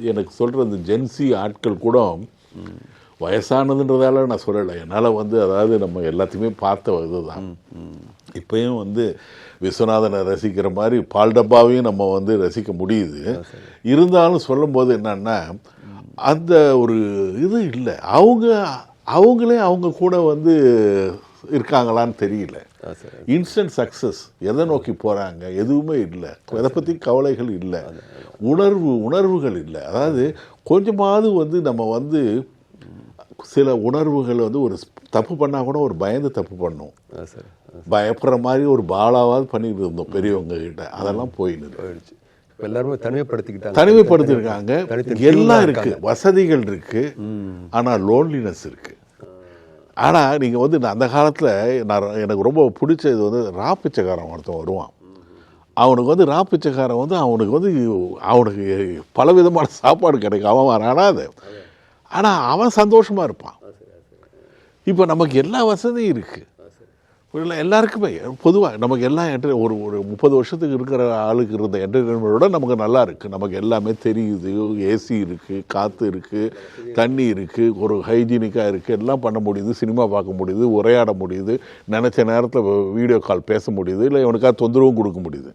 எனக்கு சொல்கிற இந்த ஜென்சி ஆட்கள் கூட வயசானதுன்றதால நான் சொல்லலை. என்னால் அதாவது நம்ம எல்லாத்தையுமே பார்த்த இதுதான். இப்பயும் விஸ்வநாதனை ரசிக்கிற மாதிரி பால் டப்பாவையும் நம்ம ரசிக்க முடியுது. இருந்தாலும் சொல்லும்போது என்னன்னா அந்த ஒரு இது இல்லை. அவங்களே அவங்க கூட இருக்காங்களான்னு தெரியல. இன்ஸ்டன்ட் சக்ஸஸ் எதை நோக்கி போகிறாங்க எதுவுமே இல்லை. எதை பற்றி கவலைகள் இல்லை, உணர்வுகள் இல்லை. அதாவது கொஞ்சமாவது நம்ம சில உணர்வுகள் ஒரு தப்பு பண்ணால் கூட ஒரு பயந்து தப்பு பண்ணோம், பயப்படுற மாதிரி ஒரு பாலாவது பண்ணிட்டு இருந்தோம் பெரியவங்க கிட்ட. அதெல்லாம் போயிடுச்சு. எல்லாருமே தனிமைப்படுத்திருக்காங்க. எல்லாம் இருக்கு, வசதிகள் இருக்கு, ஆனால் லோன்லினஸ் இருக்கு. ஆனால் நீங்கள் அந்த காலத்தில் எனக்கு ரொம்ப பிடிச்சது ராப்பிச்சைக்காரன் ஒருத்தன் வருவான். அவனுக்கு ராப்பிச்சைக்காரன் அவனுக்கு பலவிதமான சாப்பாடு கிடைக்கும். அவன் வராது, ஆனால் அவன் சந்தோஷமாக இருப்பான். இப்போ நமக்கு எல்லா வசதியும் இருக்குது, எல்லாருக்குமே பொதுவாக நமக்கு எல்லாம் ஒரு 30 வருஷத்துக்கு இருக்கிற ஆளுக்கு இருந்த என்டர்டெயின்மெண்ட்டோட நமக்கு நல்லா இருக்குது. நமக்கு எல்லாமே தெரியுது, ஏசி இருக்குது, காற்று இருக்குது, தண்ணி இருக்குது, ஒரு ஹைஜீனிக்காக இருக்குது, எல்லாம் பண்ண முடியுது, சினிமா பார்க்க முடியுது, உரையாட முடியுது, நினச்ச நேரத்தில் வீடியோ கால் பேச முடியுது, இல்லை இவனுக்காக தொந்தரவும் கொடுக்க முடியுது.